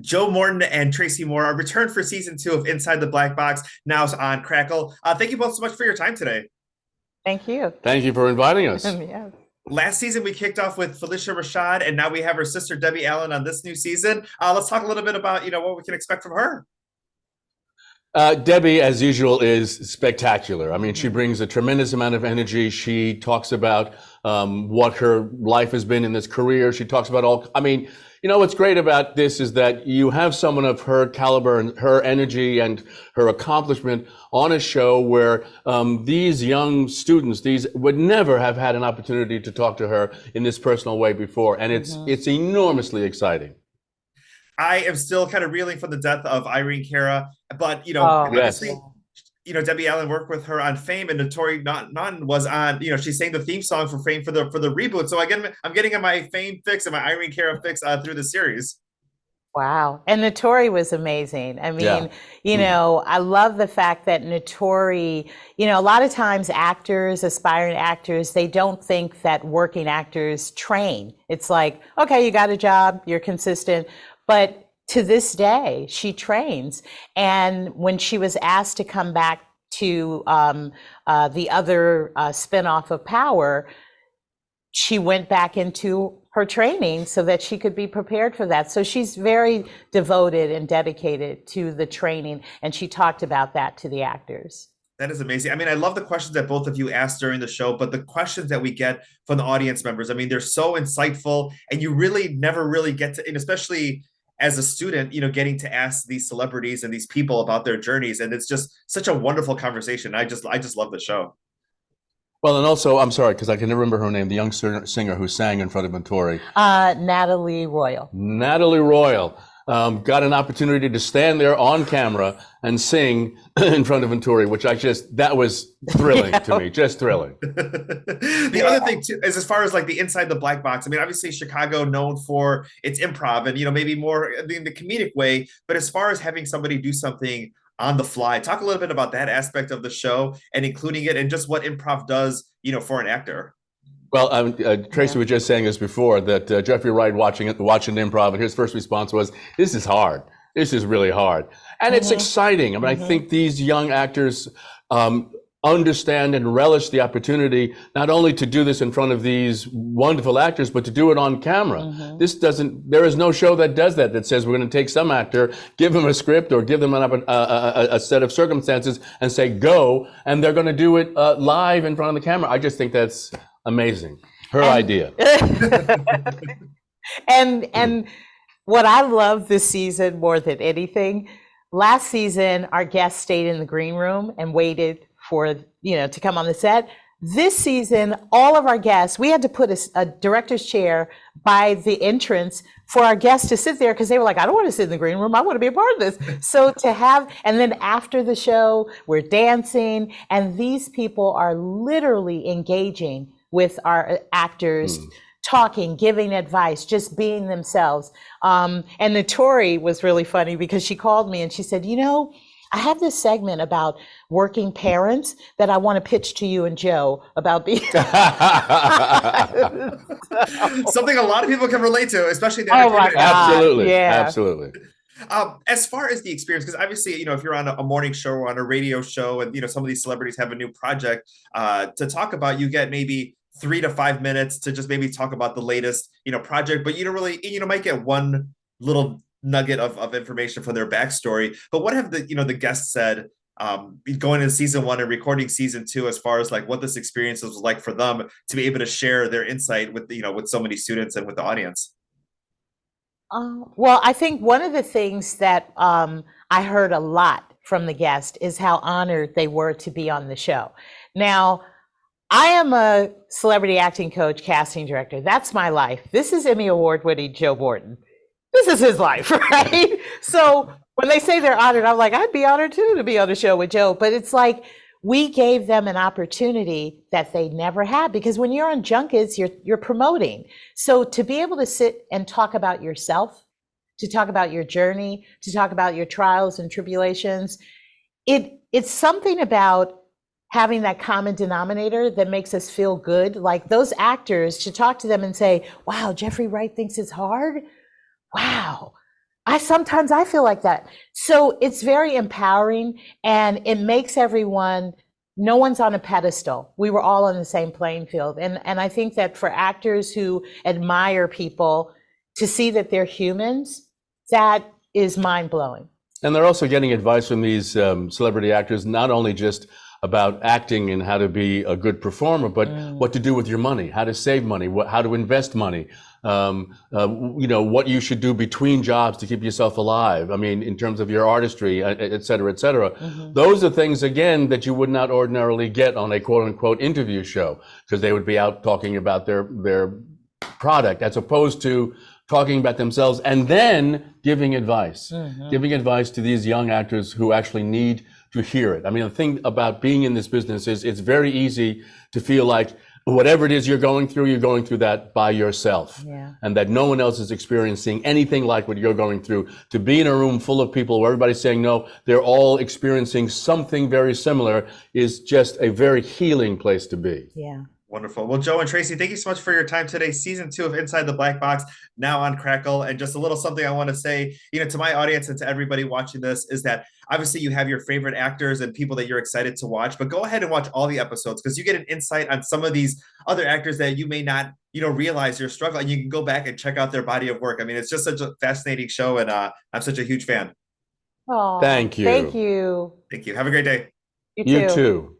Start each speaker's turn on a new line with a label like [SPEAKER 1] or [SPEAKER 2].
[SPEAKER 1] Joe Morton and Tracy Moore are returned for season 2 of Inside the Black Box, now on Crackle. Thank you both so much for your time today.
[SPEAKER 2] Thank you.
[SPEAKER 3] Thank you for inviting us.
[SPEAKER 2] Yes.
[SPEAKER 1] Last season, we kicked off with Felicia Rashad, and now we have her sister Debbie Allen on this new season. Let's talk a little bit about what we can expect from her.
[SPEAKER 3] Debbie, as usual, is spectacular. I mean, she brings a tremendous amount of energy. She talks about what her life has been in this career. She talks about what's great about this is that you have someone of her caliber and her energy and her accomplishment on a show where these young students, these would never have had an opportunity to talk to her in this personal way before. And it's enormously exciting.
[SPEAKER 1] I am still kind of reeling from the death of Irene Cara, but
[SPEAKER 3] Yes.
[SPEAKER 1] obviously, Debbie Allen worked with her on Fame, and Notori Naughton was on. She sang the theme song for Fame for the reboot. So again, I'm getting my Fame fix and my Irene Cara fix through the series.
[SPEAKER 2] Wow. And Notori was amazing. I mean,
[SPEAKER 3] Yeah.
[SPEAKER 2] I love the fact that Notori, a lot of times actors, aspiring actors, they don't think that working actors train. It's like, okay, you got a job, you're consistent. But to this day, she trains. And when she was asked to come back to the other spinoff of Power, she went back into her training so that she could be prepared for that. So she's very devoted and dedicated to the training. And she talked about that to the actors.
[SPEAKER 1] That is amazing. I mean, I love the questions that both of you asked during the show, but the questions that we get from the audience members, I mean, they're so insightful, and you really never really get to, and especially as a student, getting to ask these celebrities and these people about their journeys. And it's just such a wonderful conversation. I just love the show.
[SPEAKER 3] Well, and also, I'm sorry, because I can never remember her name, the young singer who sang in front of Notori.
[SPEAKER 2] Natalie Royal.
[SPEAKER 3] Natalie Royal got an opportunity to stand there on camera and sing in front of Notori, which that was thrilling to me, just thrilling.
[SPEAKER 1] The other thing too is, as far as like the Inside the Black Box, I mean, obviously Chicago known for its improv and maybe more in the comedic way, but as far as having somebody do something on the fly, talk a little bit about that aspect of the show and including it and just what improv does for an actor.
[SPEAKER 3] Well, Tracy was just saying this before, that Jeffrey Wright watching improv, and his first response was, "This is hard. This is really hard." And it's exciting. I mean, I think these young actors understand and relish the opportunity not only to do this in front of these wonderful actors, but to do it on camera. There is no show that does that says we're going to take some actor, give them a script or give them a set of circumstances and say, go, and they're going to do it live in front of the camera. I just think that's amazing. Her idea.
[SPEAKER 2] And what I love this season more than anything, last season, our guests stayed in the green room and waited for, to come on the set. This season, all of our guests, we had to put a director's chair by the entrance for our guests to sit there because they were like, I don't want to sit in the green room. I want to be a part of this. So and then after the show, we're dancing, and these people are literally engaging with our actors, talking, giving advice, just being themselves. And Notori was really funny because she called me and she said, I have this segment about working parents that I want to pitch to you and Joe about being
[SPEAKER 1] something a lot of people can relate to, especially the
[SPEAKER 2] my God.
[SPEAKER 3] Absolutely.
[SPEAKER 2] Yeah.
[SPEAKER 3] Absolutely.
[SPEAKER 1] As far as the experience, because obviously, if you're on a morning show or on a radio show and, some of these celebrities have a new project to talk about, you get maybe 3 to 5 minutes to just maybe talk about the latest, project, but you don't really, might get one little nugget of information from their backstory. But what have the guests said going into season 1 and recording season 2, as far as like what this experience was like for them to be able to share their insight with, with so many students and with the audience?
[SPEAKER 2] Well, I think one of the things that I heard a lot from the guests is how honored they were to be on the show. Now, I am a celebrity acting coach, casting director. That's my life. This is Emmy Award-winning Joe Morton. This is his life, right? So when they say they're honored, I'm like, I'd be honored too to be on the show with Joe. But it's like we gave them an opportunity that they never had, because when you're on junkets, you're promoting. So to be able to sit and talk about yourself, to talk about your journey, to talk about your trials and tribulations, it's something about having that common denominator that makes us feel good. Like those actors, to talk to them and say, wow, Jeffrey Wright thinks it's hard. Wow. Sometimes I feel like that. So it's very empowering, and it makes everyone, no one's on a pedestal. We were all on the same playing field. And I think that for actors who admire people, to see that they're humans, that is mind blowing.
[SPEAKER 3] And they're also getting advice from these celebrity actors, not only just about acting and how to be a good performer, but what to do with your money, how to save money, how to invest money, what you should do between jobs to keep yourself alive. I mean, in terms of your artistry, et cetera, et cetera. Those are things, again, that you would not ordinarily get on a quote unquote interview show, because they would be out talking about their product, as opposed to talking about themselves and then giving advice to these young actors who actually need to hear it. I mean, the thing about being in this business is it's very easy to feel like whatever it is you're going through that by yourself.
[SPEAKER 2] Yeah.
[SPEAKER 3] And that no one else is experiencing anything like what you're going through. To be in a room full of people where everybody's saying, no, they're all experiencing something very similar, is just a very healing place to be.
[SPEAKER 2] Yeah.
[SPEAKER 1] Wonderful. Well, Joe and Tracy, thank you so much for your time today. Season 2 of Inside the Black Box, now on Crackle. And just a little something I want to say, to my audience and to everybody watching this, is that obviously you have your favorite actors and people that you're excited to watch, but go ahead and watch all the episodes, because you get an insight on some of these other actors that you may not, realize you're struggling. You can go back and check out their body of work. I mean, it's just such a fascinating show, and I'm such a huge fan.
[SPEAKER 2] Oh,
[SPEAKER 3] Thank you.
[SPEAKER 2] Thank you.
[SPEAKER 1] Thank you. Have a great day.
[SPEAKER 3] You too.